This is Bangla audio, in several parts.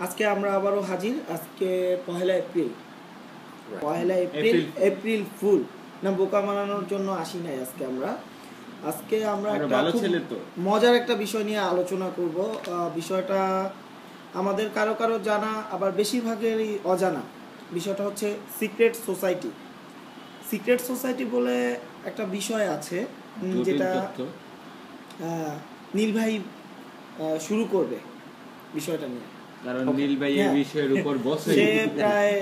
আজকে আমরা আবারও হাজির। আজকে পহেলা এপ্রিল। এপ্রিল ফুল না বোকা বানানোর জন্য আসি নাই। আজকে আমরা একটা মজার একটা বিষয় নিয়ে আলোচনা করব। বিষয়টা আমাদের কারো কারো জানা, আবার বেশিরভাগেরই অজানা। বিষয়টা হচ্ছে সিক্রেট সোসাইটি বলে একটা বিষয় আছে, যেটা নীল ভাই শুরু করবে বিষয়টা নিয়ে। কারণ নীল ভাই এই বিষয়ের উপর বসে সে প্রায়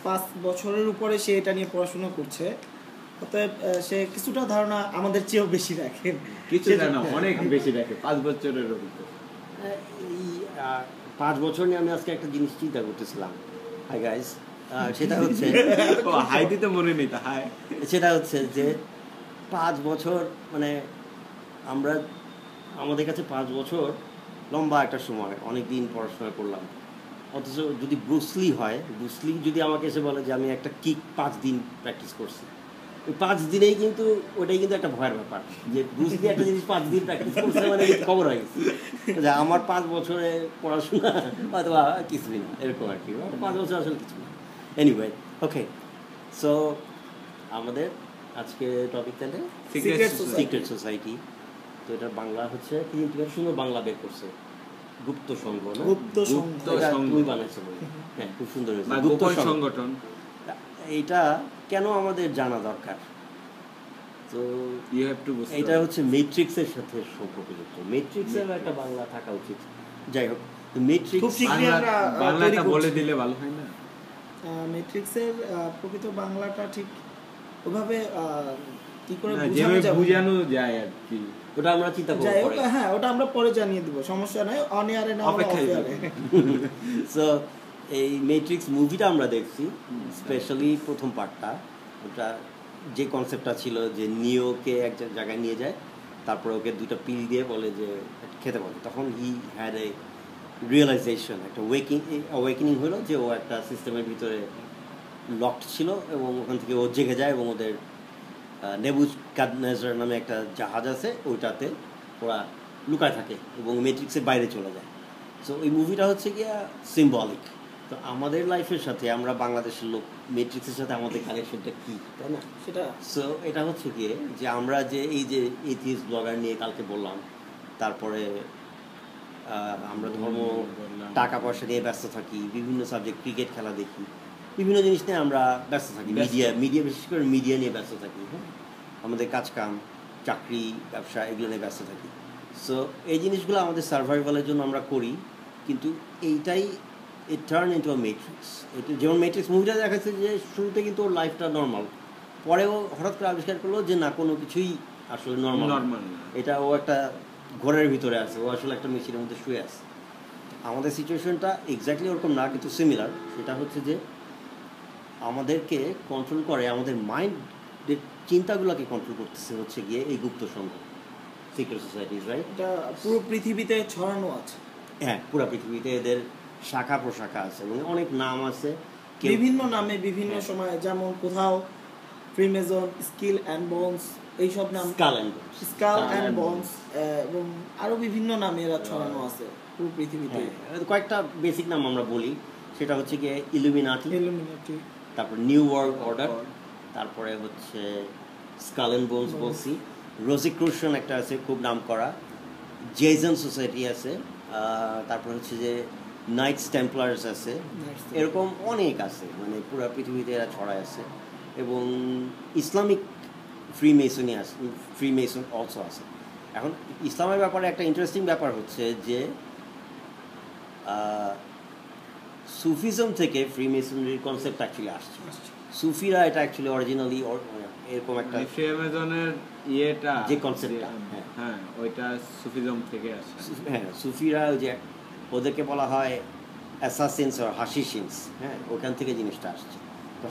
5 বছরের উপরে সে এটা নিয়ে পড়াশোনা করছে। অতএব সে কিছুটা ধারণা আমাদের চেয়েও বেশি রাখে। অনেক বেশি রাখে। 5 বছরের উপর। এই 5 বছর নিয়ে আমি আজকে একটা জিনিস চিন্তা করতেছিলাম। হাই গাইস, সেটা হচ্ছে হাই দিতে মনে নেই তা হাই। সেটা হচ্ছে যে 5 বছর মানে আমাদের কাছে 5 বছর লম্বা একটা সময়, অনেক দিন পড়াশোনা করলাম। অথচ যদি ব্রুসলি যদি আমাকে এসে বলে যে আমি একটা কিক 5 দিন প্র্যাকটিস করছি, ওই 5 দিনেই কিন্তু ওটাই কিন্তু একটা ভয়ের ব্যাপার যে ব্রুসলি একটা জিনিস 5 দিন প্র্যাকটিস করছে মানে খবর হয়ে গেছে যে আমার 5 বছরে পড়াশোনা হয়তো কিছুই না, এরকম আর কি। 5 বছর আসলে কিছু না। এনিওয়ে, ওকে, সো আমাদের আজকে টপিক তাহলে সিক্রেট সোসাইটি। তো এটা বাংলা হচ্ছে কি, সুন্দর বাংলা বের করছে, গুপ্ত সংঘ। তুমি বানাইছো, হ্যাঁ, খুব সুন্দর হয়েছে, গুপ্ত সংগঠন। এইটা কেন আমাদের জানা দরকার? তো এটা হচ্ছে ম্যাট্রিক্সের সাথে সম্পর্কযুক্ত। ম্যাট্রিক্সের একটা বাংলা থাকা উচিত। যাই হোক, ম্যাট্রিক্স বাংলাটা বলে দিলে ভালো হয় না? ম্যাট্রিক্সের প্রকৃত বাংলাটা ঠিক ওভাবে কি করে বোঝানো যায় আর কি, ওটা আমরা চিন্তা করব পরে। হ্যাঁ, ওটা আমরা পরে জানিয়ে দেব, সমস্যা নাই। অন এয়ারে না, সো এই ম্যাট্রিক্স মুভিটা আমরা দেখছি, স্পেশালি প্রথম পার্টটা। ওটা যে কনসেপ্টটা ছিল যে নিওকে এক জায়গায় নিয়ে যায়, তারপর ওকে 2টা পিল দিয়ে বলে যে খেতে বলে, তখন হি হ্যাড এ রিয়েলাইজেশন, একটা অ্যাওয়েকেনিং হলো যে ও একটা সিস্টেমের ভিতরে লকড ছিল, এবং ওখান থেকে ও জেগে যায়, এবং ওদের নেবুকাদনেজার নামে একটা জাহাজ আছে, ওইটাতে ওরা লুকায় থাকে এবং ম্যাট্রিক্সের বাইরে চলে যায়। সো ওই মুভিটা হচ্ছে গিয়া সিম্বলিক। তো আমাদের লাইফের সাথে, আমরা বাংলাদেশের লোক, ম্যাট্রিক্সের সাথে আমাদের কানেকশনটা কী, তাই না? সেটা সো এটা হচ্ছে গিয়ে যে আমরা যে এই যে এথিস্ট ব্লগার নিয়ে কালকে বললাম, তারপরে আমরা ধর্ম, টাকা পয়সা নিয়ে ব্যস্ত থাকি, বিভিন্ন সাবজেক্ট, ক্রিকেট খেলা দেখি, বিভিন্ন জিনিস নিয়ে আমরা ব্যস্ত থাকি, মিডিয়া বিশেষ করে মিডিয়া নিয়ে ব্যস্ত থাকি। হ্যাঁ, আমাদের কাজকাম, চাকরি, ব্যবসা, এগুলো নিয়ে ব্যস্ত থাকি। সো এই জিনিসগুলো আমাদের সার্ভাইভালের জন্য আমরা করি, কিন্তু এইটাই it turn into a matrix. এটা যেমন ম্যাট্রিক্স মুভিটা দেখাচ্ছে যে শুরুতে কিন্তু ওর লাইফটা নর্মাল, পরেও হঠাৎ করে আবিষ্কার করলো যে না, কোনো কিছুই আসলে নর্মাল। এটা ও একটা ঘরের ভিতরে আছে, ও আসলে একটা মেশিনের মধ্যে শুয়ে আছে। আমাদের সিচুয়েশনটা এক্স্যাক্টলি ওরকম না, কিন্তু সিমিলার। সেটা হচ্ছে যে আমাদেরকে কন্ট্রোল করে, আমাদের মাইন্ডের চিন্তাগুলোকে কন্ট্রোল করতেছে হচ্ছে গিয়ে এই গুপ্ত সংঘ, সিক্রেট সোসাইটি, রাইট? এটা পুরো পৃথিবীতে ছড়ানো আছে। হ্যাঁ, পুরো পৃথিবীতে এদের শাখা প্রশাখা আছে এবং অনেক নাম আছে, বিভিন্ন নামে বিভিন্ন সময়। যেমন কোথাও ফ্রিমেজন, স্কিল অ্যান্ড বোনস, এইসব নাম, স্কাল অ্যান্ড বোনস, এবং আরো বিভিন্ন নামে এরা ছড়ানো আছে পুরো পৃথিবীতে। কয়েকটা বেসিক নাম আমরা বলি, সেটা হচ্ছে গিয়ে ইলুমিনাটি, তারপর নিউ ওয়ার্ল্ড অর্ডার, তারপরে হচ্ছে স্কাল অ্যান্ড বোনস বলছি, রোজিক্রুশন একটা আছে খুব নাম করা, জেসন সোসাইটি আছে, তারপর হচ্ছে যে নাইটস টেম্পলার্স আছে, এরকম অনেক আছে, মানে পুরো পৃথিবীতে এরা ছড়ায় আছে। এবং ইসলামিক ফ্রিমেসন অলসো আছে। এখন ইসলামের ব্যাপারে একটা ইন্টারেস্টিং ব্যাপার হচ্ছে যে সুফিজম থেকে ফ্রিমেসনরির কনসেপ্ট অ্যাকচুয়ালি আসছে। সুফিরা এটা অ্যাকচুয়ালি অরিজিনালি এরকম একটা ফ্রিমেসনের ইয়েটা, যে কনসেপ্টটা, হ্যাঁ, ওইটা সুফিজম থেকে আসে। হ্যাঁ, সুফিরা যে ওদেরকে বলা হয় অ্যাসাসিনস আর হাসিসিনস, হ্যাঁ, ওখান থেকে জিনিসটা আসছে। তো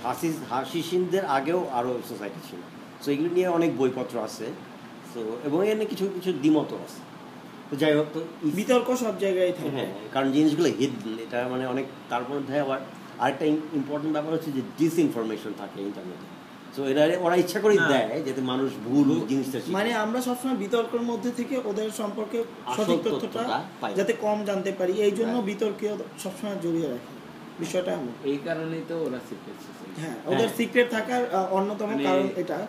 হাসিসিনদের আগেও আরও সোসাইটি ছিল। সো এগুলো নিয়ে অনেক বইপত্র আছে, সো এবং এর নিয়ে কিছু কিছু দ্বিমতও আছে। তো যাই হোক, তো বিতর্ক সব জায়গায় থাকে। হ্যাঁ, কারণ জিনিসগুলো হিডেন, এটা মানে অনেক। তার মধ্যে আবার আরেকটা ইম্পর্টেন্ট ব্যাপার হচ্ছে যে ডিসইনফরমেশন থাকে ইন্টারনেটে। তো ওরা ইচ্ছা করেই দেয় যাতে মানুষ ভুল জিনিসটা শিখে। মানে আমরা সবসময় বিতর্কের মধ্যে থেকে ওদের সম্পর্কে সঠিক তথ্যটা যাতে কম জানতে পারি, এই জন্য বিতর্কে সবসময় জড়িয়ে রাখি বিষয়টা এমন। এই কারণেই তো ওরা সিক্রেট সোসাইটি। হ্যাঁ, ওদের সিক্রেট থাকার অন্যতম কারণ এটাই।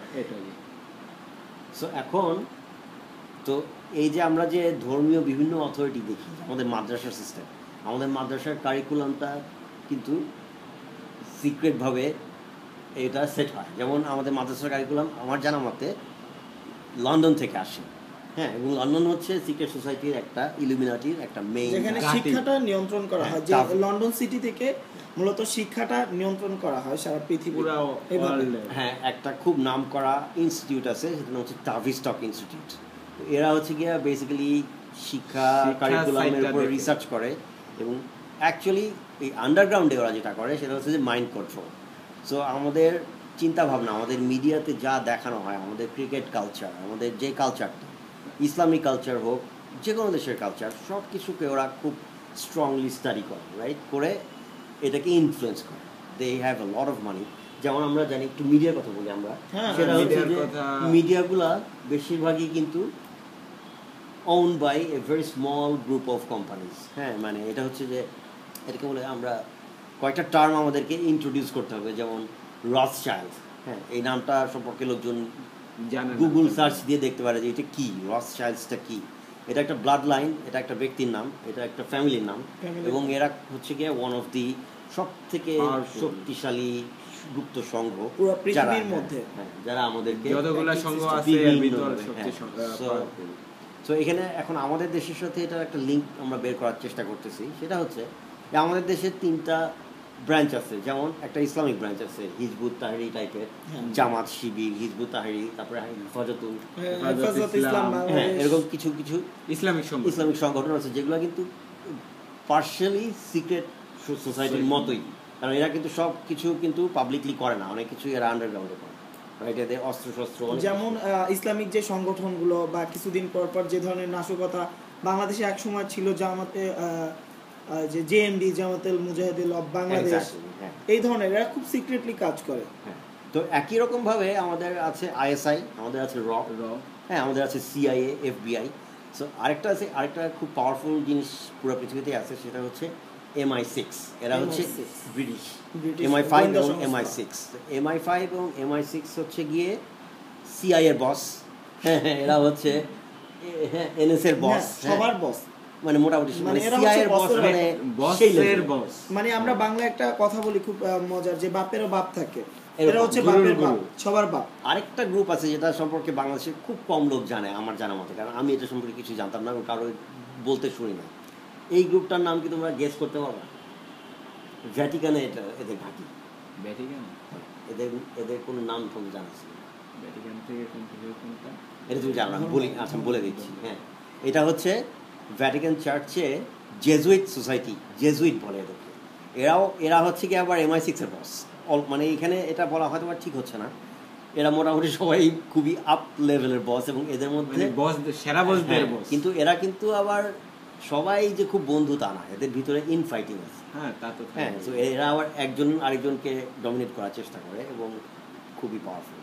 সো এখন তো এই যে আমরা যে ধর্মীয় বিভিন্ন অথরিটি দেখি, আমাদের মাদ্রাসার সিস্টেম, আমাদের মাদ্রাসার কারিকুলামটা কিন্তু সিক্রেটভাবে এটা সেট হয়। যেমন আমাদের মাদ্রাসার কারিকুলাম আমার জানা মতে লন্ডন থেকে আসে, হ্যাঁ, এবং লন্ডন হচ্ছে সিক্রেট সোসাইটির একটা ইলুমিনাটির একটা মেইন, যেখানে শিক্ষাটা নিয়ন্ত্রণ করা হয়, যে লন্ডন সিটি থেকে মূলত শিক্ষাটা নিয়ন্ত্রণ করা হয় সারা পৃথিবী। হ্যাঁ, একটা খুব নামকরা ইনস্টিটিউট আছে, সেটা নাম হচ্ছে টাভিস্টক ইনস্টিটিউট। এরা হচ্ছে গিয়া বেসিক্যালি শিক্ষা কারিকুলামের উপর রিসার্চ করে, এবং অ্যাকচুয়ালি এই আন্ডারগ্রাউন্ডে ওরা যেটা করে সেটা হচ্ছে যে মাইন্ড কন্ট্রোল। সো আমাদের চিন্তা ভাবনা, আমাদের মিডিয়াতে যা দেখানো হয়, আমাদের ক্রিকেট কালচার, আমাদের যে কালচারটা, ইসলামিক কালচার হোক, যে কোনো দেশের কালচার, সব কিছুকে ওরা খুব স্ট্রংলি স্টাডি করে, রাইট, করে এটাকে ইনফ্লুয়েন্স করে। They have a lot of money. যেমন আমরা জানি, একটু মিডিয়ার কথা বলি আমরা, সেটা হচ্ছে যে মিডিয়াগুলা বেশিরভাগই কিন্তু owned by a very small group of companies। হ্যাঁ, মানে এটা হচ্ছে যে এটাকে বলে, আমরা কয়েকটা টার্ম আমাদেরকে ইন্ট্রোডিউস করতে হবে, যেমন রথচাইল্ড। হ্যাঁ, এই নামটা সম্পর্কে লোকজন গুগল সার্চ দিয়ে দেখতে পারে যে এটা কি, রথচাইল্ডসটা কি। এটা একটা ব্লাড লাইন, এটা একটা ব্যক্তির নাম, এটা একটা ফ্যামিলির নাম, এবং এরা হচ্ছে গিয়ে ওয়ান অফ দি সব থেকে শক্তিশালী গুপ্ত সংঘ পুরো পৃথিবীর মধ্যে, যারা আমাদেরকে যতগুলো সংঘ আছে এর ভিতরে সবচেয়ে। তো এখানে এখন আমাদের দেশের সাথে এটার একটা লিঙ্ক আমরা বের করার চেষ্টা করতেছি। সেটা হচ্ছে যে আমাদের দেশের 3টা ব্রাঞ্চ আছে। যেমন একটা ইসলামিক ব্রাঞ্চ আছে, হিজবুত তাহরির টাইপের, জামাত, শিবির, হিজবুত তাহরির, তারপরে হিফাজতুল ইসলাম, এরকম কিছু কিছু ইসলামিক সংগঠন আছে, যেগুলো কিন্তু পার্শিয়ালি সিক্রেট সোসাইটির মতোই, কারণ এরা কিন্তু সব কিছু কিন্তু পাবলিকলি করে না, অনেক কিছু এরা আন্ডারগ্রাউন্ডে করে। যেমন ইসলামিক যে সংগঠনগুলো বা কিছুদিন পর পর যে ধরনের নাশকতা বাংলাদেশে এক সময় ছিল, জামাতে যে JMD, Jamatul Mujahideen of Bangladesh, এই ধরনের এরা খুব সিক্রেটলি কাজ করে। তো একই রকম ভাবে আমাদের আছে আইএসআই, আমাদের আছে র, হ্যাঁ, আমাদের আছে সিআইএ, এফবিআই। সো আরেকটা খুব পাওয়ারফুল জিনিস পুরো পৃথিবীতে আছে, সেটা হচ্ছে MI6। এরা হচ্ছে ব্রিটিশ, MI5 এবং MI6। MI5 এবং MI6 হচ্ছে গিয়ে সিআই এর বস, এরা হচ্ছে এনএস এর বস, সবার বস, মানে মোটামুটি মানে সিআই এর বস, মানে বসের বস। মানে আমরা বাংলা একটা কথা বলি খুব মজার, যে বাপেরও বাপ থাকে, এরা হচ্ছে বাপের বাপ, সবার বাপ। আরেকটা গ্রুপ আছে যেটা সম্পর্কে বাংলাদেশে খুব কম লোক জানে আমার জানা মতে, কারণ আমি এটা সম্পর্কে কিছু জানতাম না, কারো বলতে শুনি না। এই গ্রুপটার নাম কি তোমরা গেস করতে পারবা? ভ্যাটিকানে এটা এদের ঘাঁটি। ভ্যাটিকান, এদের কোনো নাম তুমি জানাচ্ছ? ভ্যাটিকান থেকে কোনটা এটা তুমি জানো না? বলি, আচ্ছা বলে দিচ্ছি। হ্যাঁ, এটা হচ্ছে ভ্যাটিকান চার্চে জেজুইট সোসাইটি, জেজুইট বলে এদেরকে। এরা হচ্ছে কি আবার MI6 এর বস। মানে এখানে এটা বলা হয়তো ঠিক হচ্ছে না, এরা মোটামুটি সবাই খুবই আপ লেভেলের বস, এবং এদের মধ্যে বস, সেরা বসদের বস। কিন্তু এরা কিন্তু আবার সবাই যে খুব বন্ধু তা না, এদের ভিতরে ইনফাইটিং আছে। হ্যাঁ, তা তো। হ্যাঁ, তো এরা আবার একজন আরেকজনকে ডমিনেট করার চেষ্টা করে এবং খুবই পাওয়ারফুল।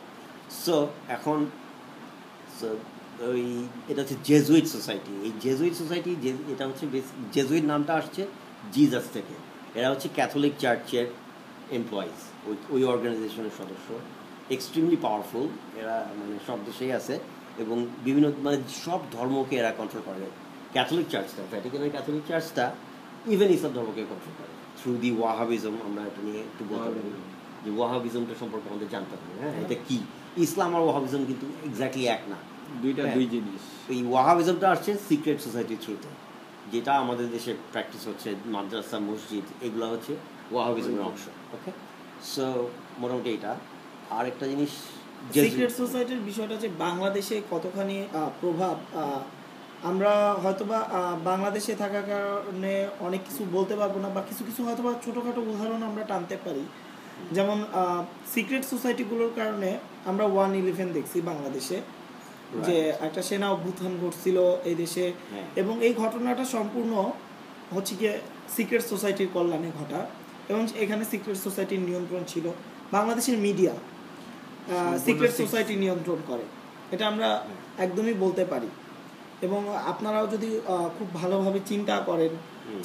সো এখন ওই এটা হচ্ছে জেজুইট সোসাইটি। এই জেজুইট সোসাইটি, এটা হচ্ছে জেজুইট নামটা আসছে জিজাস থেকে। এরা হচ্ছে ক্যাথলিক চার্চের এমপ্লয়িজ, ওই অর্গানাইজেশনের সদস্য, এক্সট্রিমলি পাওয়ারফুল। এরা মানে সব দেশেই আছে এবং বিভিন্ন মানে সব ধর্মকে এরা কন্ট্রোল করে। ক্যাথলিক চার্চটা, ভ্যাটিকানের ক্যাথলিক চার্চটা ইভেন ইসলাম ধর্মকে কন্ট্রোল করে থ্রু দি ওয়াহাবিজম। আমরা এটা নিয়ে একটু বলতে পারি যে ওয়াহাবিজমটা সম্পর্কে আমাদের জানতে হবে। হ্যাঁ, এটা কি? ইসলাম আর ওয়াহাবিজম কিন্তু এক্স্যাক্টলি এক না, দুই জিনিস। এই ওয়াহাবিজমটা আসছে সিক্রেট সোসাইটির থ্রুতে, যেটা আমাদের দেশে প্র্যাকটিস হচ্ছে, মাদ্রাসা, মসজিদ, এগুলো হচ্ছে ওয়াহাবিজমের অংশ। ওকে, সো মোটামুটি এটা। আর একটা জিনিস, সিক্রেট সোসাইটির বিষয়টা যে বাংলাদেশে কতখানি প্রভাব, আমরা হয়তোবা বাংলাদেশে থাকার কারণে অনেক কিছু বলতে পারবো না, বা কিছু কিছু হয়তোবা ছোটোখাটো উদাহরণ আমরা টানতে পারি। যেমন সিক্রেট সোসাইটিগুলোর কারণে আমরা 1/11 দেখছি বাংলাদেশে, যে একটা সেনা অভ্যুত্থান ঘটছিল এই দেশে, এবং এই ঘটনাটা সম্পূর্ণ হচ্ছে গিয়ে সিক্রেট সোসাইটির কল্যাণে ঘটা, এবং এখানে সিক্রেট সোসাইটির নিয়ন্ত্রণ ছিল। বাংলাদেশের মিডিয়া সিক্রেট সোসাইটি নিয়ন্ত্রণ করে, এটা আমরা একদমই বলতে পারি। এবং আপনারাও যদি খুব ভালোভাবে চিন্তা করেন,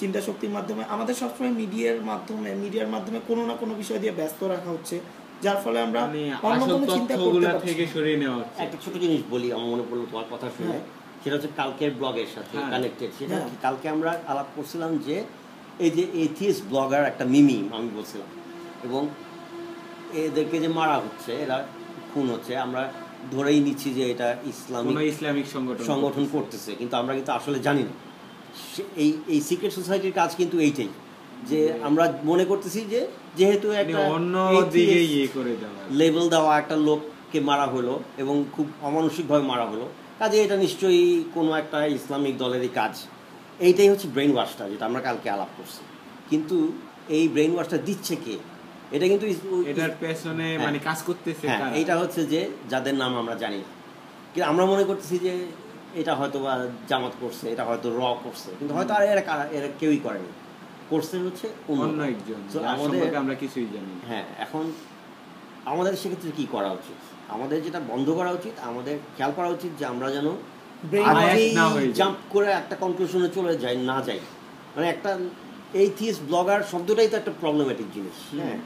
চিন্তা শক্তির মাধ্যমে, আমাদের সবসময় মিডিয়ার মাধ্যমে কোনো না কোনো বিষয় দিয়ে ব্যস্ত রাখা হচ্ছে, যার ফলে আমরা অন্য কোনো চিন্তা করতে পারছি থেকে সরিয়ে নেওয়া হচ্ছে। একটা ছোট জিনিস বলি, আমার মনে পড়লো তোমার কথা শুনে, সেটা হচ্ছে কালকের ব্লগের সাথে কানেক্টেড। সেটা কালকে আমরা আলাপ করছিলাম যে এই যে এথিস্ট ব্লগার একটা মিমি আমি বলছিলাম, এবং এদেরকে যে মারা হচ্ছে, এরা খুন হচ্ছে, আমরা ধরেই নিচ্ছি যে এটা ইসলামিক সংগঠন করতেছে, কিন্তু আমরা কিন্তু আসলে জানি না। এই সিক্রেট সোসাইটির কাজ কিন্তু এইটাই, যে আমরা মনে করতেছি যে যেহেতু একটা অন্য দিকে ইয়ে করে দেওয়া, লেভেল দেওয়া একটা লোককে মারা হলো এবং খুব অমানসিকভাবে মারা হলো, কাজে এটা নিশ্চয়ই কোনো একটা ইসলামিক দলেরই কাজ। এইটাই হচ্ছে ব্রেন ওয়াশটা, যেটা আমরা কালকে আলাপ করছি। কিন্তু এই ব্রেন ওয়াশটা দিচ্ছে কে? এটা কিন্তু এটার পেছনে মানে কাজ করতেছে কারা? এইটা হচ্ছে যে যাদের নাম আমরা জানি না, কিন্তু আমরা মনে করতেছি যে এটা হয়তো বা জামাত করছে, এটা হয়তো র করছে, কিন্তু হয়তো আর এরা কেউই করেনি, করছে হচ্ছে অন্য একজন, আমরা কিছুই জানি না। হ্যাঁ, এখন আমাদের সেক্ষেত্রে কি করা উচিত? আমাদের যেটা বন্ধ করা উচিত, আমাদের খেয়াল করা উচিত যে আমরা যেন জাম্প করে একটা কনক্লুশনে চলে যাই না যাই। মানে একটা এইথিস্ট ব্লগার শব্দটাই তো একটা প্রবলেমেটিক জিনিস। হ্যাঁ,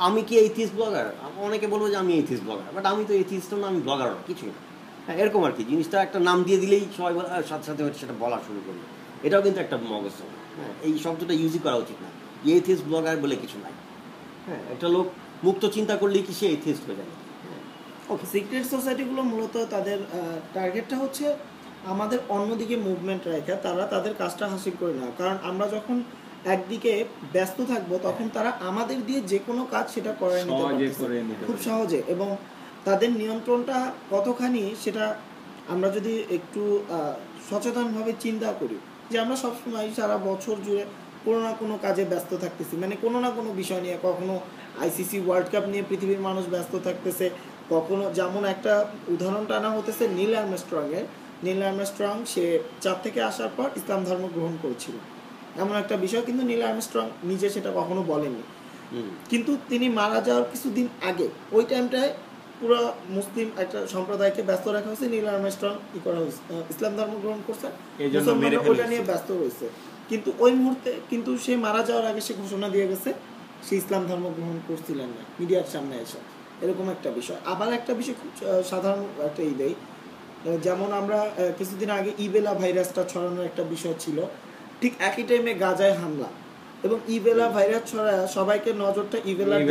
আমি কি এইথিস্ট ব্লগার? অনেকে বলবো যে আমি এইথিস্ট ব্লগার, বাট আমি তো এইথিস্টও না, আমি ব্লগারও না, কিছুই না। হ্যাঁ, এরকম আর কি। জিনিসটা একটা নাম দিয়ে দিলেই সবাই সাথে সাথে হচ্ছে সেটা বলা শুরু করবে, এটাও কিন্তু একটা মগজ। হ্যাঁ, এই শব্দটা ইউজই করা উচিত না। এইথিস্ট ব্লগার বলে কিছু নাই। হ্যাঁ, একটা লোক মুক্ত চিন্তা করলেই কি সে এইথিস্ট হয়ে যাবে? ওকে, সিক্রেট সোসাইটিগুলো মূলত তাদের টার্গেটটা হচ্ছে আমাদের অন্যদিকে মুভমেন্ট রেখে তারা তাদের কাজটা হাসিল করে নেওয়া। কারণ আমরা যখন একদিকে ব্যস্ত থাকবো, তখন তারা আমাদের দিয়ে যে কোনো কাজ সেটা করে নিতে পারবে খুব সহজে। এবং তাদের নিয়ন্ত্রণটা কতখানি সেটা আমরা যদি একটু সচেতনভাবে চিন্তা করি, যে আমরা সবসময় সারা বছর জুড়ে কোনো না কোনো কাজে ব্যস্ত থাকতেছি, মানে কোনো না কোনো বিষয় নিয়ে। কখনো আইসিসি ওয়ার্ল্ড কাপ নিয়ে পৃথিবীর মানুষ ব্যস্ত থাকতেছে, কখনো যেমন একটা উদাহরণ টানা হতেছে নীল আর্মস্ট্রংয়ের। নীল আর্মস্ট্রং সে চাঁদ থেকে আসার পর ইসলাম ধর্ম গ্রহণ করেছিল, এমন একটা বিষয় কিন্তু নীল আর্মস্ট্রং নিজে সেটা কখনো বলেননি। কিন্তু তিনি মারা যাওয়ার কিছুদিন আগে ওই টাইমটায় পুরো মুসলিম একটা সম্প্রদায়কে ব্যস্ত রাখা হয়েছে। নীল আর্মস্ট্রং ইসলাম ধর্ম গ্রহণ করছে, মুসলমানরা ওটা নিয়ে ব্যস্ত রয়েছে। কিন্তু ওই মুহূর্তে কিন্তু সে মারা যাওয়ার আগে সে ঘোষণা দিয়ে গেছে সে ইসলাম ধর্ম গ্রহণ করছিলেন না, মিডিয়ার সামনে এসে। এরকম একটা বিষয়। আবার একটা বিষয় খুব সাধারণ একটা দেয়, যেমন আমরা কিছুদিন আগে ইবেলা ভাইরাসটা ছড়ানোর একটা বিষয় ছিল, ঠিক একই টাইমে গাজায় হামলা, এবং ইবেলা ভাইরাস ছড়ায় সবাইকে নজরটা ইবেলার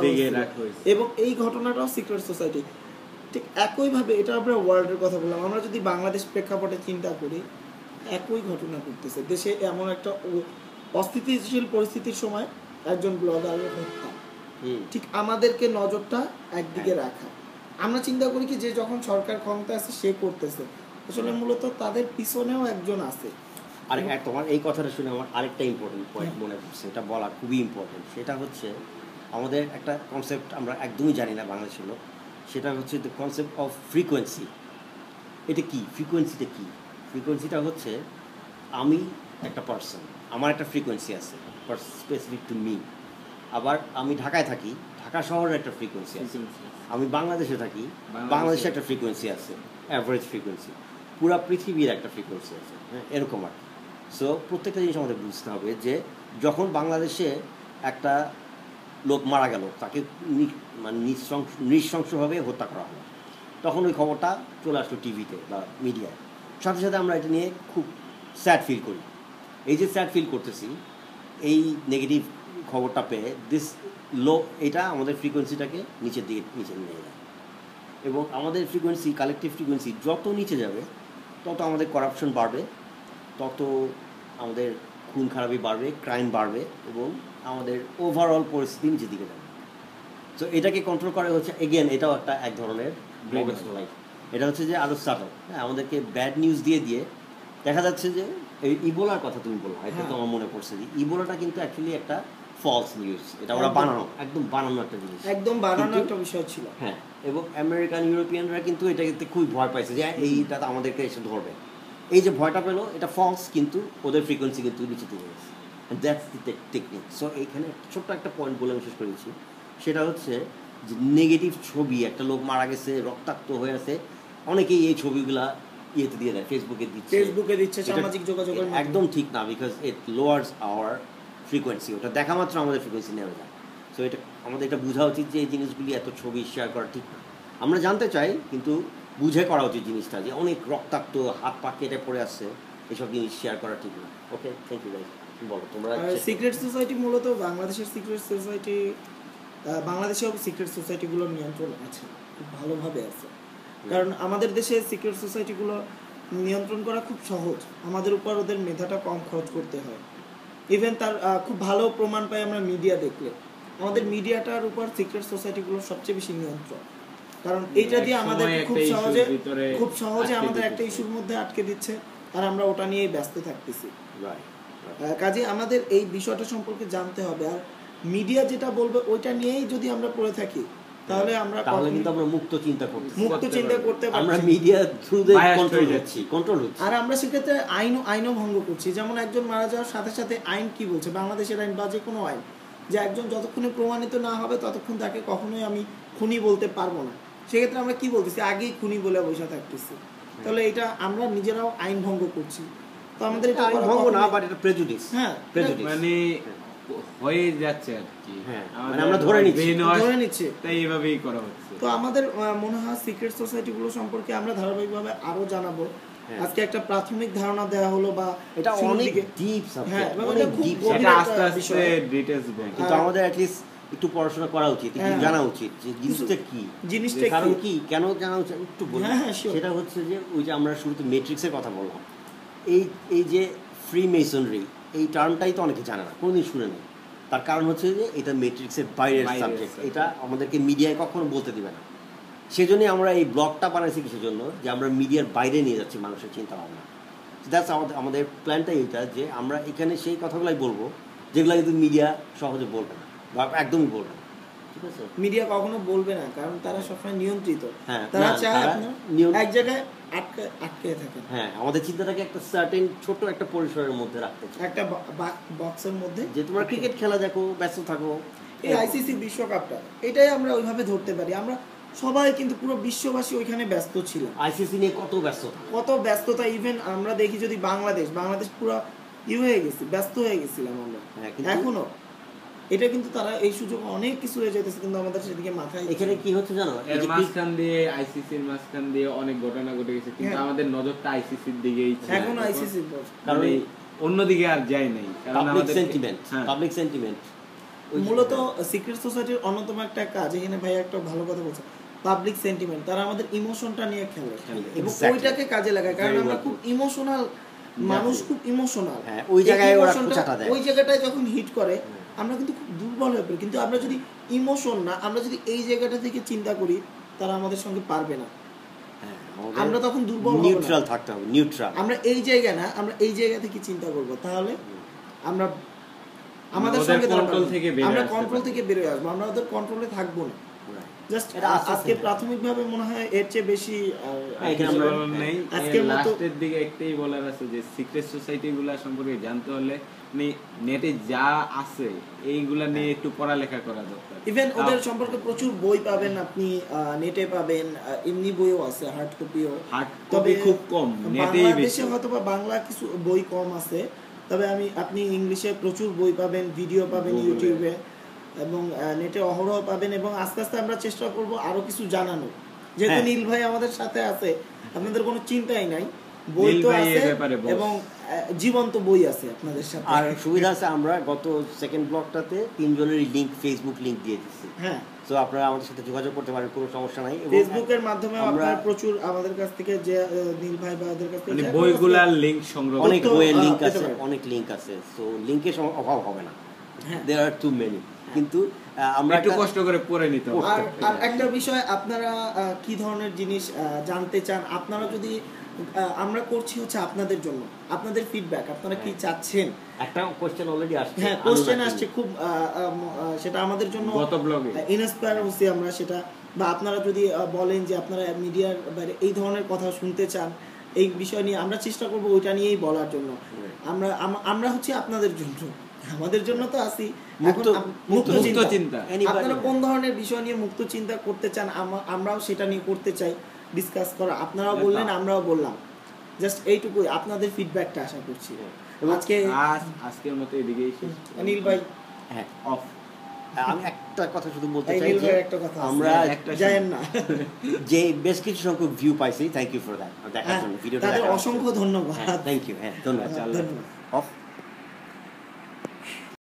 দিকে রাখা হয়েছে। এবং এই ঘটনাটাও সিক্রেট সোসাইটি। ঠিক একইভাবে এটা আমরা ওয়ার্ল্ডের কথা বললাম, আমরা যদি বাংলাদেশ প্রেক্ষাপটে চিন্তা করি, একই ঘটনা ঘটতেছে দেশে। এমন একটা অস্থিতিশীল পরিস্থিতির সময় একজন ব্লগারের হত্যা, ঠিক আমাদেরকে নজরটা একদিকে রাখা। আমরা চিন্তা করি কি যে যখন সরকার ক্ষমতা আছে সে করতেছে, আসলে মূলত তাদের পিছনেও একজন আছে। আর তোমার এই কথাটা শুনে আমার আরেকটা ইম্পর্টেন্ট পয়েন্ট মনে পড়ছে, এটা বলা খুবই ইম্পর্টেন্ট। সেটা হচ্ছে আমাদের একটা কনসেপ্ট আমরা একদমই জানি না বাংলাদেশের লোক, সেটা হচ্ছে দ্য কনসেপ্ট অফ ফ্রিকোয়েন্সি। এটা কি? ফ্রিকোয়েন্সিটা কি? ফ্রিকোয়েন্সিটা হচ্ছে আমি একটা পার্সন, আমার একটা ফ্রিকোয়েন্সি আছে স্পেসিফিক টু মি। আবার আমি ঢাকায় থাকি, ঢাকা শহরের একটা ফ্রিকোয়েন্সি আছে। আমি বাংলাদেশে থাকি, বাংলাদেশে একটা ফ্রিকোয়েন্সি আছে, অ্যাভারেজ ফ্রিকোয়েন্সি। পুরা পৃথিবীর একটা ফ্রিকোয়েন্সি আছে। হ্যাঁ, এরকম আর। সো প্রত্যেকটা জিনিস আমাদের বুঝতে হবে যে যখন বাংলাদেশে একটা লোক মারা গেল, তাকে মানে নৃশংসভাবে হত্যা করা হলো, তখন ওই খবরটা চলে আসলো টিভিতে বা মিডিয়ায়। সাথে সাথে আমরা এটা নিয়ে খুব স্যাড ফিল করি। এই যে স্যাড ফিল করতেছি, এই নেগেটিভ খবরটা পেয়ে এটা আমাদের ফ্রিকোয়েন্সিটাকে নিচে নিয়ে যায়। এবং আমাদের ফ্রিকোয়েন্সি, কালেকটিভ ফ্রিকোয়েন্সি যত নিচে যাবে তত আমাদের করাপশন বাড়বে, তত আমাদের খুন খারাপি বাড়বে, ক্রাইম বাড়বে, এবং আমাদের ওভারঅল পরিস্থিতি নিচের দিকে যাবে। তো এটাকে কন্ট্রোল করা হচ্ছে এগেন, এটাও এক ধরনের লাইফ। এটা হচ্ছে যে আরও সাটল। হ্যাঁ, আমাদেরকে ব্যাড নিউজ দিয়ে দিয়ে দেখা যাচ্ছে যে এই ইবোলার কথা তুমি বলো, এটা তো আমার মনে পড়ছে যে ইবোলাটা কিন্তু অ্যাকচুয়ালি একটা ফলস নিউজ। এটা ওরা বানানো, একদম বানানো একটা জিনিস, একদম বানানো একটা বিষয় ছিল। হ্যাঁ, এবং আমেরিকান ইউরোপিয়ানরা কিন্তু এটাকে খুবই ভয় পাইছে যে এইটা তো আমাদেরকে এসে ধরবে। এই যে ভয়টা পেলো, এটা ফলস, কিন্তু ওদের ফ্রিকোয়েন্সি কিন্তু নিচে দিয়ে গেছে। That's the technique. সো এইখানে ছোট্ট একটা পয়েন্ট বলে আমি শেষ করেছি, সেটা হচ্ছে যে নেগেটিভ ছবি, একটা লোক মারা গেছে, রক্তাক্ত হয়ে আছে, অনেকেই এই ছবিগুলা ইয়েতে দিয়ে দেয়, ফেসবুকে দিচ্ছে, সামাজিক যোগাযোগের একদম ঠিক না, বিকজ ইট লোয়ার্স আওয়ার ফ্রিকোয়েন্সি। ওটা দেখা মাত্র আমাদের ফ্রিকোয়েন্সি নেমে যায়। সো এটা আমাদের এটা বোঝা উচিত যে এই জিনিসগুলি এত ছবি শেয়ার করা ঠিক না। আমরা জানতে চাই, কিন্তু বুঝে করা উচিত জিনিসটা, যে অনেক রক্তাক্ত, হাত পা কেটে পড়ে আসছে, এসব জিনিস শেয়ার করা ঠিক না। ওকে, থ্যাংক ইউ গাইস। বলো তোমরা। সিক্রেট সোসাইটি মূলত বাংলাদেশের সিক্রেট সোসাইটি, বাংলাদেশেও সিক্রেট সোসাইটিগুলোর নিয়ন্ত্রণ আছে, খুব ভালোভাবে আছে। কারণ আমাদের দেশে সিক্রেট সোসাইটিগুলো নিয়ন্ত্রণ করা খুব সহজ, আমাদের উপর ওদের মেধাটা কম খরচ করতে হয়। ইভেন তার খুব ভালো প্রমাণ পাই আমরা মিডিয়া দেখলে, আমাদের মিডিয়াটার উপর সিক্রেট সোসাইটিগুলোর সবচেয়ে বেশি নিয়ন্ত্রণ। কারণ এইটা দিয়ে আমাদের খুব সহজে আমাদের একটা ইস্যুর মধ্যে আটকে দিচ্ছে, আর আমরা ওটা নিয়েই ব্যস্ত থাকতেছি। কাজে আমাদের এই বিষয়টা সম্পর্কে জানতে হবে, আর মিডিয়া যেটা বলবে ওইটা নিয়েই যদি আমরা পড়ে থাকি, তাহলে কিন্তু আমরা মুক্ত চিন্তা করতে পারছি। আমরা মিডিয়া থ্রুতে কন্ট্রোল হচ্ছে, আর আমরা সেক্ষেত্রে আইনও ভঙ্গ করছি। যেমন একজন মারা যাওয়ার সাথে সাথে আইন কি বলছে, বাংলাদেশের আইন বা যে কোনো আইন, যে একজন যতক্ষণে প্রমাণিত না হবে ততক্ষণ তাকে কখনোই আমি খুনি বলতে পারবো না। সেক্ষেত্রে আমরা কি বলতেছি, আগেই খুনি বলে বসে থাকতেছি। তাহলে এটা আমরা নিজেরাও আইন ভঙ্গ করছি। তো আমাদের এটা আইন ভঙ্গ না, বাট এটা প্রেজুডিস। হ্যাঁ, প্রেজুডিস মানে হয়ে যাচ্ছে আর কি। হ্যাঁ, মানে আমরা ধরে নিচ্ছি, তাই এভাবেই করা হচ্ছে। তো আমাদের মনে হয় সিক্রেট সোসাইটিগুলো সম্পর্কে আমরা ধারাবাহিকভাবে আরো জানাবো। আজকে একটা প্রাথমিক ধারণা দেওয়া হলো, বা এটা অনেক ডিপ সাবজেক্ট, অনেক ডিপ, এটা আস্তে আস্তে ডিটেইলস বলবো। কিন্তু আমাদের অ্যাট লিস্ট একটু পড়াশোনা করা উচিত, একটু জানা উচিত যে জিনিসটা কারণ কি, কেন জানা উচিত একটু বলি। সেটা হচ্ছে যে ওই যে আমরা শুরুতে ম্যাট্রিক্সের কথা বললাম, এই যে ফ্রি মেসনরি, এই টার্মটাই তো অনেকে জানে না, কোনোদিন শুনে নেই। তার কারণ হচ্ছে যে এটা ম্যাট্রিক্সের বাইরের সাবজেক্ট, এটা আমাদেরকে মিডিয়ায় কখনো বলতে দিবে না। সেজন্যই আমরা এই ব্লগটা বানাইছি, কিসের জন্য, যে আমরা মিডিয়ার বাইরে নিয়ে যাচ্ছি মানুষের চিন্তা ভাবনা। দ্যাটস আমাদের প্ল্যানটাই এটা, যে আমরা এখানে সেই কথাগুলাই বলবো যেগুলো কিন্তু মিডিয়া সহজে বলবে না, বা একদমই বলবে না। ঠিক আছে, মিডিয়া কখনো বলবে না, কারণ তারা সবসময় নিয়ন্ত্রিত। তারা চায় এক জায়গায় আটকে থাকে। হ্যাঁ, আমাদের চিন্তাটাকে একটা সার্টেন ছোট একটা পরিসরের মধ্যে রাখতে, একটা বক্সের মধ্যে, যে তোমরা ক্রিকেট খেলা দেখো, ব্যস্ত থাকো। এই আইসিসি বিশ্বকাপটা, এটাই আমরা ওইভাবে ধরতে পারি। আমরা সবাই কিন্তু পুরো বিশ্ববাসী ওইখানে ব্যস্ত ছিল, আইসিসি নিয়ে কত ব্যস্ততা। ইভেন আমরা দেখি যদি বাংলাদেশ পুরো হয়ে গেছে, ব্যস্ত হয়ে গেছিলাম আমরা এখনো। এটা কিন্তু তারা এই সুযোগ অনেক কিছু হয়ে যেতেছে, কিন্তু আমাদের সেদিকে মাথায়। এখানে কি হচ্ছে জানো, এর মাঝখান দিয়ে আইসিসির মাঝখান দিয়ে অনেক ঘটনা ঘটে গেছে, কিন্তু আমাদের নজরটা আইসিসির দিকেই ছিল, এখন আইসিসির কারণ অন্যদিকে আর যায় নাই। কারণ আমাদের পাবলিক সেন্টিমেন্ট মূলত সিক্রেট সোসাইটির অন্যতম একটা কাজ। এখানে ভাই একটা ভালো কথা বলছে, পাবলিক সেন্টিমেন্ট। তারা আমাদের ইমোশনটা নিয়ে খেলে এবং ওইটাকে কাজে লাগায়। কারণ আমরা খুব ইমোশনাল মানুষ, খুব ইমোশনাল। ওই জায়গাটায় যখন হিট করে আমরা কিন্তু খুব দুর্বল হয়ে পড়ি। কিন্তু আমরা যদি ইমোশন না, আমরা যদি এই জায়গাটা থেকে চিন্তা করি, তারা আমাদের সঙ্গে পারবে না। আমরা তখন দুর্বল, নিউট্রাল থাকতে হবে। নিউট্রাল আমরা এই জায়গা না, আমরা এই জায়গা থেকে চিন্তা করব, তাহলে আমরা আমাদের সঙ্গে আমরা কন্ট্রোল থেকে বেরিয়ে আসবো। আমরা ওদের কন্ট্রোলে থাকবো না। জাস্ট আজকে প্রাথমিকভাবে মনে হয় এর চেয়ে বেশি আজকে লাস্টের দিকে একটাই বলার আছে, যে সিক্রেট সোসাইটিগুলো সম্পর্কে জানতে হলে নেটে যা আছে এইগুলা নিয়ে একটু পড়ালেখা করা দরকার। ইভেন ওদের সম্পর্কে প্রচুর বই পাবেন আপনি, নেটে পাবেন, এমনি বইও আছে, হার্ড কপিও। তবে খুব কম, নেটেই বেশি। হয়তো বা বাংলা কিছু বই কম আছে, তবে আপনি ইংলিশে প্রচুর বই পাবেন, ভিডিও পাবেন ইউটিউবে, এবং নেটে অহরহ পাবেন। এবং আস্তে আস্তে আমরা চেষ্টা করব আরো কিছু জানানো। যেহেতু নীল ভাই আমাদের সাথে আছে, আপনাদের কোনো চিন্তাই নাই, বই তো আছে এবং জীবন্ত বই আছে আপনাদের সাথে। আর সুবিধা আছে, আমরা গত সেকেন্ড ব্লগটাতে তিনজনেরই লিংক, ফেসবুক লিংক দিয়ে দিচ্ছি। হ্যাঁ, তো আপনারা আমাদের সাথে যোগাযোগ করতে পারেন, কোনো সমস্যা নাই। ফেসবুকের মাধ্যমে আপনারা প্রচুর আমাদের কাছ থেকে, যে নীল ভাই বা ওদের কাছ থেকে বইগুলার লিংক সংগ্রহ, অনেক বইয়ের লিংক আছে, অনেক লিংক আছে। সো লিংকের অভাব হবে না, দেয়ার আর টু মেনি। কিন্তু আমরা একটু কষ্ট করে পড়ে নিতে হবে। আর একটা বিষয়, আপনারা কি ধরনের জিনিস জানতে চান, আপনারা যদি, আমরা করছি হচ্ছে আপনাদের জন্য, আপনাদের ফিডব্যাক, আপনারা কি চাচ্ছেন। একটা কোশ্চেন অলরেডি আসছে, হ্যাঁ কোশ্চেন আসছে খুব, সেটা আমাদের জন্য গত ব্লগে ইন্সপায়ার হচ্ছি আমরা সেটা। বা আপনারা যদি বলেন যে আপনারা মিডিয়ার বাইরে এই ধরনের কথা শুনতে চান, এই বিষয় নিয়ে আমরা চেষ্টা করব ওইটা নিয়েই বলার জন্য। আমরা হচ্ছে আপনাদের জন্য, আমাদের জন্য তো আসি মুক্ত মুক্ত চিন্তা চিন্তা। আপনারা কোন ধরনের বিষয় নিয়ে মুক্ত চিন্তা করতে চান আমরাও সেটা নিয়ে করতে চাই, ডিসকাস করা। আপনারাও বললেন, আমরাও বললাম, জাস্ট এইটুকুই আপনাদের ফিডব্যাকটা আশা করছি। আজকে আজকের মতো এদিকেই শেষ। অনিল ভাই হ্যাঁ, অফ। আমি একটা কথা শুধু বলতে চাই অনিল যে ভাইয়ের একটা কথা আমরা যায়েন না যে বেশ কিছু সংখ্যক ভিউ পাইছি, থ্যাংক ইউ ফর দ্যাট, দেখার জন্য ভিডিওটা তাদের দেখার জন্য। অসংখ্য ধন্যবাদ। থ্যাংক ইউ, হ্যাঁ ধন্যবাদ। ধন্যবাদ। অফ।